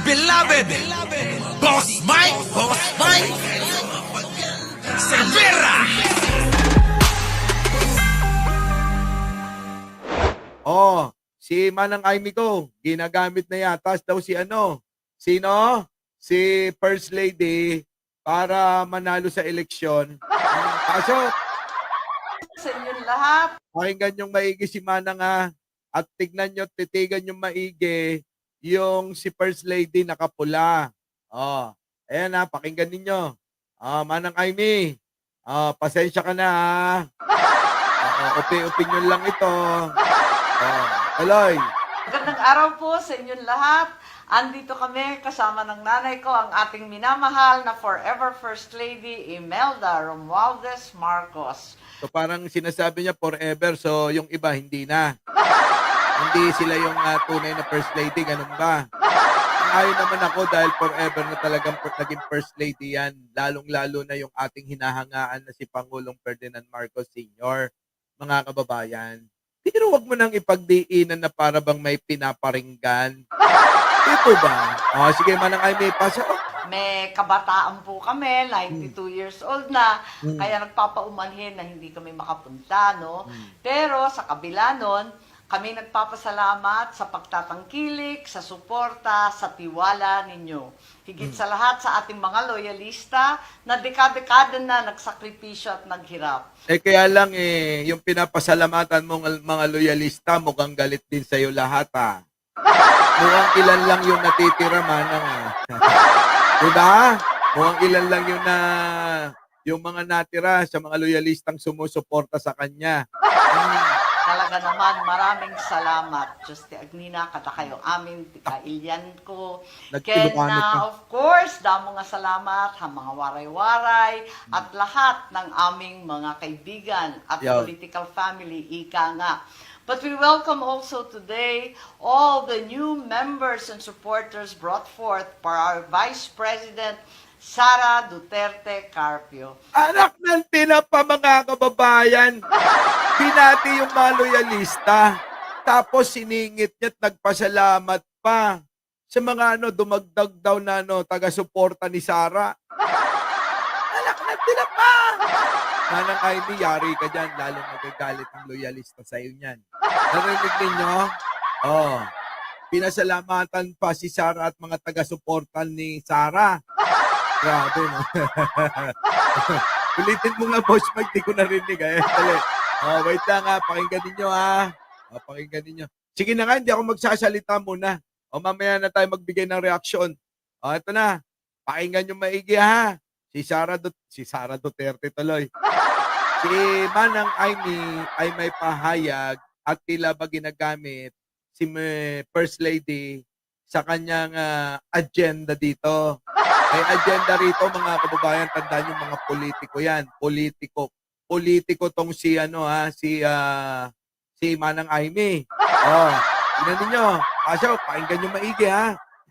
beloved Boss Mike Cervera. Oh, si Manang Aimee ko, ginagamit na yata daw si ano? Sino? Si First Lady para manalo sa eleksyon. Kaso, Sa inyong lahat. pakinggan yung maigi si Manang at tignan nyo, titigan yung maigi yung si First Lady nakapula. Oh, ayan pakinggan ninyo. Manang Aimee, pasensya ka na opinion lang ito. Tuloy. Magandang araw po sa inyong lahat. Andito kami kasama ng nanay ko, ang ating minamahal na forever First Lady, Imelda Romualdez Marcos. So parang sinasabi niya forever, so yung iba hindi na. Hindi sila yung tunay na First Lady, ganun ba? Ayaw naman ako dahil forever na talagang naging First Lady yan. Lalong-lalo na yung ating hinahangaan na si Pangulong Ferdinand Marcos Sr. Mga kababayan. Pero wag mo nang ipagdiinan na para bang may pinaparinggan. Ito ba? Sige, Manang Aimee, pasok. May kabataan po kami, 92 years old na, kaya nagpapaumanhin na hindi kami makapunta, no? Pero sa kabila nun, kami nagpapasalamat sa pagtatangkilik, sa suporta, sa tiwala ninyo. Higit sa lahat sa ating mga loyalista na dekada-dekada na nagsakripisyo at naghirap. Kaya lang yung pinapasalamatan mong mga loyalista, mukhang galit din sa'yo lahat Mukhang ilan lang yung natitira, Manang Diba? Mukhang ilan lang yung mga natira sa mga loyalistang sumusuporta sa kanya. Talaga naman, maraming salamat. Diyos ti Agnina, kada kayo amin, ti kailyan ko. Ken Nag-Ilocano pa. of course, damo nga salamat, ha mga waray-waray, at lahat ng aming mga kaibigan at Yan. political family, ika nga. But we welcome also today all the new members and supporters brought forth by our Vice President, Sara Duterte Carpio. Anak ng tinapa, mga kababayan. Pinati yung mga loyalista. Tapos siningit niya at nagpasalamat pa sa mga dumagdag daw na taga-suporta ni Sara. Anak ng tinapa! Manang Aimee, yari ka dyan. Lalo magagalit ang loyalista sa'yo niyan. Narinig ninyo? Pinasalamatan pa si Sara at mga taga-suporta ni Sara. Grabe, no? Ulitin mo nga, Boss Mike, di ko narinig. Wait lang pakinggan ninyo pakinggan ninyo. Sige na nga, hindi ako magsasalita muna. Mamaya na tayo magbigay ng reaksyon. Ito na, pakinggan yung maigi Si Sara Duterte tuloy. Si Manang Aimee ay may pahayag at tila ba ginagamit si First Lady sa kanyang agenda dito. May agenda rito, mga kababayan, tandaan yung mga politiko yan. Politiko tong si si Manang Aimee. Tingnan ninyo. Pakinggan yung maigi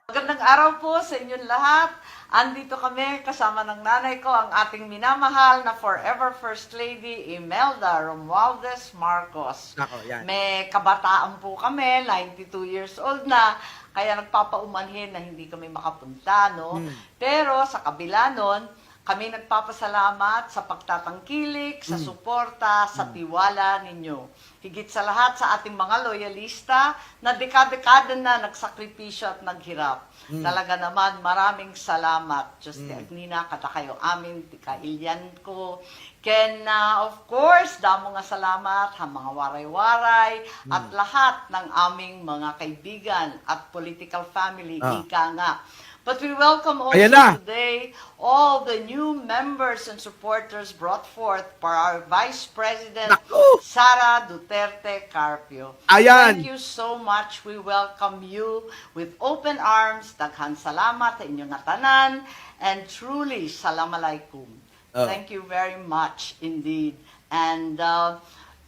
Magandang araw po sa inyong lahat. Andito kami kasama ng nanay ko, ang ating minamahal na forever First Lady, Imelda Romualdez Marcos. Nako, yan. May kabataan po kami, 92 years old na, kaya nagpapaumanhin na hindi kami makapunta, no? Pero sa kabila nun, kami nagpapasalamat sa pagtatangkilik, sa suporta, sa tiwala ninyo. Higit sa lahat sa ating mga loyalista na dekada-dekada na nagsakripisyo at naghirap. Talaga naman, maraming salamat. Diyos ti Agnina, kada kayo amin, ti kailyan ko. Ken of course, damo nga salamat, ha mga waray-waray, at lahat ng aming mga kaibigan at political family, ika nga. But we welcome also today all the new members and supporters brought forth by our Vice President, Sara Duterte Carpio. Ayan. Thank you so much. We welcome you with open arms. Daghan salamat sa inyong tanan. And truly, salamalaikum. Thank you very much indeed. And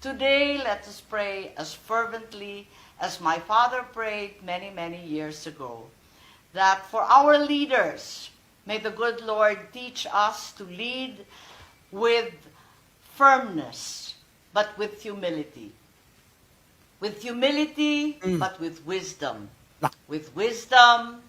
today, let us pray as fervently as my father prayed many, many years ago. That for our leaders, may the good Lord teach us to lead with firmness, but with humility. With humility, but with wisdom. With wisdom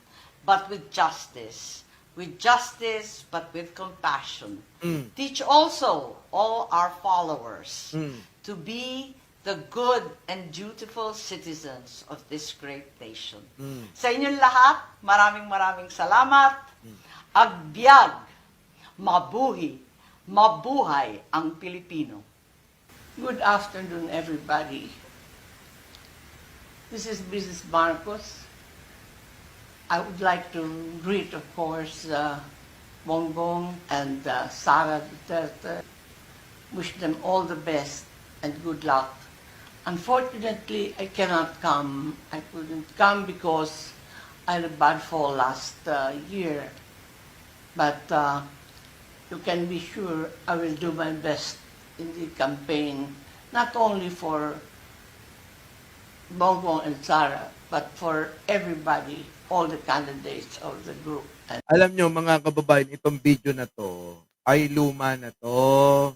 but with justice. With justice, but with compassion. Mm. Teach also all our followers Mm. to be the good and dutiful citizens of this great nation. Mm. Sa inyong lahat, maraming salamat. Agbyag, mabuhi, mabuhay ang Pilipino. Good afternoon, everybody. This is Mrs. Marcos. I would like to greet, of course, Bongbong and Sara Duterte. Wish them all the best and good luck. Unfortunately, I cannot come. I couldn't come because I had a bad fall last year. But you can be sure I will do my best in the campaign, not only for Bongbong and Sara, but for everybody, all the candidates of the group. And Alam nyo mga kababayan, itong video na to ay luma na to.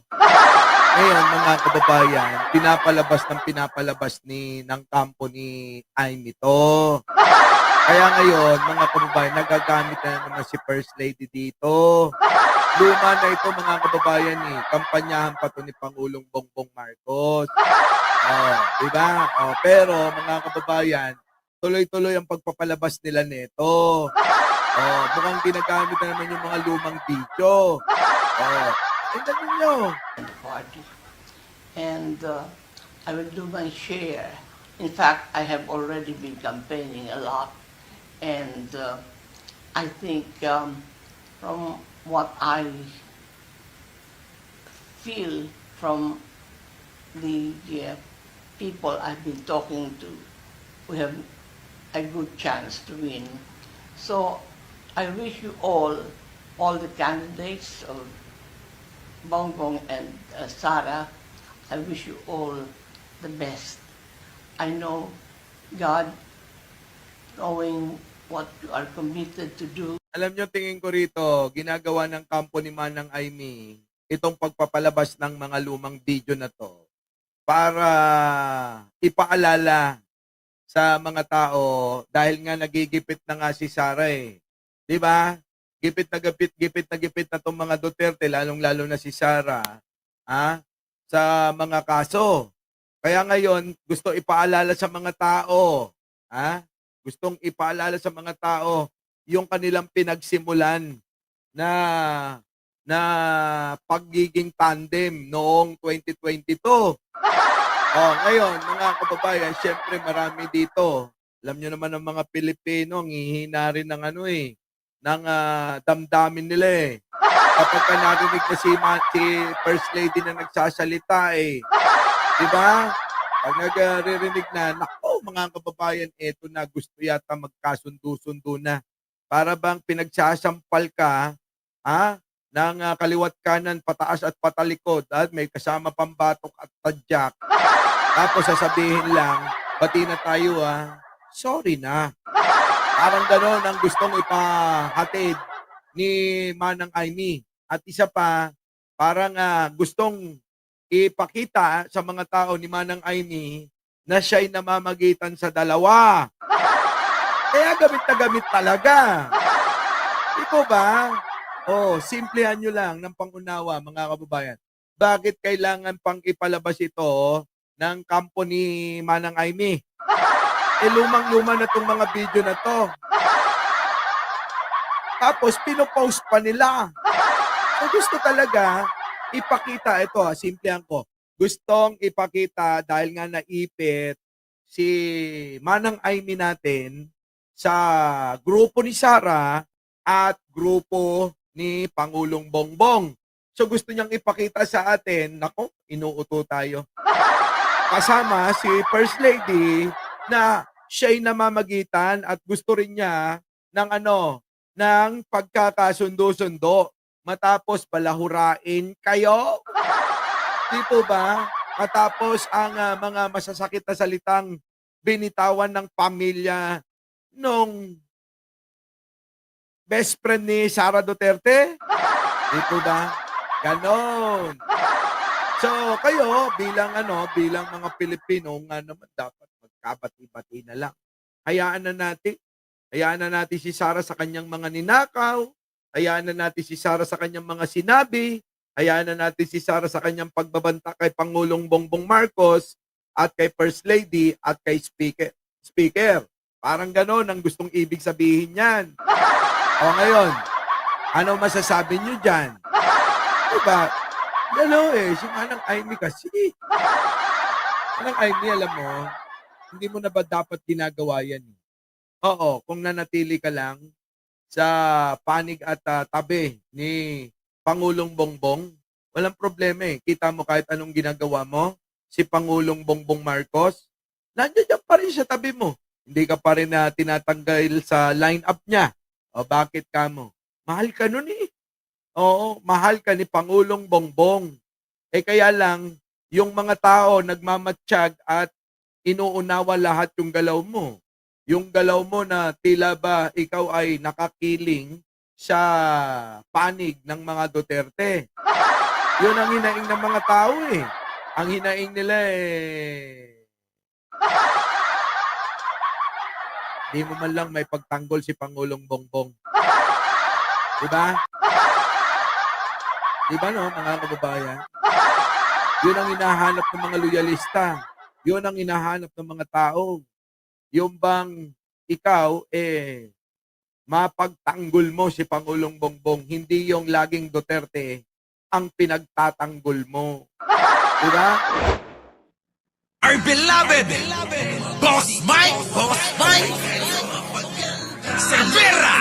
Ngayon mga kababayan, pinapalabas ng kampo ni Amy to. Kaya ngayon mga kababayan, nagagamit na naman si First Lady dito. Luma na ito mga kababayan eh. Kampanyahan pa to ni Pangulong Bongbong Marcos. Oh, diba? Oh, pero mga kababayan, tuloy-tuloy ang pagpapalabas nila nito. Oh, mukhang ginagamit na naman yung mga lumang video. Oh, tingnan ninyo. party. And I will do my share. In fact, I have already been campaigning a lot. And I think from what I feel from the people I've been talking to, we have a good chance to win. So I wish you all the candidates of Bongbong and Sara, I wish you all the best. I know God, knowing what you are committed to do, Alam nyo, tingin ko rito, ginagawa ng kampo ni Manang Amy itong pagpapalabas ng mga lumang video na to para ipaalala sa mga tao dahil nga nagigipit na nga si Sara eh. 'Di ba? Gipit na tong mga Duterte, lalong-lalo na si Sara, sa mga kaso. Kaya ngayon, gusto ipaalala sa mga tao, gustong ipaalala sa mga tao yung kanilang pinagsimulan na pagiging tandem noong 2022. Oh, ngayon, mga kababayan, syempre marami dito. Alam nyo naman ng mga Pilipino, ang hihina rin ng ng damdamin nila eh. Kapag ka narinig na si First Lady na nagsasalita eh. Diba? Pag nagre-rinig na, nako mga kababayan, eto na, gusto yata magkasundo-sundo na. Para bang pinagsasampal ka, ng kaliwat kanan, pataas at patalikod, at may kasama pambatok at tadyak. Tapos sasabihin lang, bati na tayo sorry na. Parang gano'n ang gustong ipahatid ni Manang Amy. At isa pa, parang gustong ipakita sa mga tao ni Manang Amy na siya'y namamagitan sa dalawa. Kaya gamit na gamit talaga. Di po ba? Simplehan nyo lang ng pangunawa, mga kababayan. Bakit kailangan pang ipalabas ito ng kampo ni Manang Amy? Lumang-luma na itong mga video na to. Tapos, pinopost pa nila. So, gusto talaga ipakita, ito simplehan ko. Gustong ipakita dahil nga naipit si Manang Amy natin sa grupo ni Sara at grupo ni Pangulong Bongbong. So gusto niyang ipakita sa atin, nako, inuuto tayo. Kasama si First Lady na siya'y namamagitan at gusto rin niya ng ng pagkakasundo-sundo matapos balahurain kayo. Di po ba? Matapos ang mga masasakit na salitang binitawan ng pamilya nung best friend ni Sara Duterte? Di po ba? Ganon. So, kayo bilang bilang mga Pilipino nga naman dapat magkabati-bati na lang. Hayaan na natin. Hayaan na natin si Sara sa kanyang mga ninakaw. Hayaan na natin si Sara sa kanyang mga sinabi. Hayaan na natin si Sara sa kanyang pagbabanta kay Pangulong Bongbong Marcos at kay First Lady at kay Speaker. Parang gano'n ang gustong ibig sabihin yan. O ngayon, ano masasabi nyo dyan? Diba? Si Manang Aimee kasi. Manang Aimee, alam mo, hindi mo na ba dapat ginagawa yan? Oo, kung nanatili ka lang sa panig at tabi ni Pangulong Bongbong, walang problema eh. Kita mo kahit anong ginagawa mo, si Pangulong Bongbong Marcos, nandiyan pa rin sa tabi mo. Hindi ka pa rin na tinatanggal sa line-up niya. O bakit ka mo? Mahal ka nun eh. Oo, mahal ka ni Pangulong Bongbong. Kaya lang, yung mga tao nagmamatsyag at inuunawa lahat yung galaw mo. Yung galaw mo na tila ba ikaw ay nakakiling sa panig ng mga Duterte. Yun ang hinaing ng mga tao eh. Ang hinaing nila di mo man lang may pagtanggol si Pangulong Bongbong. Diba? Diba no, mga kababayan? Yun ang hinahanap ng mga loyalista. Yun ang hinahanap ng mga tao. Yung bang ikaw, mapagtanggol mo si Pangulong Bongbong, hindi yung laging Duterte ang pinagtatanggol mo. Diba? Our beloved Boss Mike Cervera.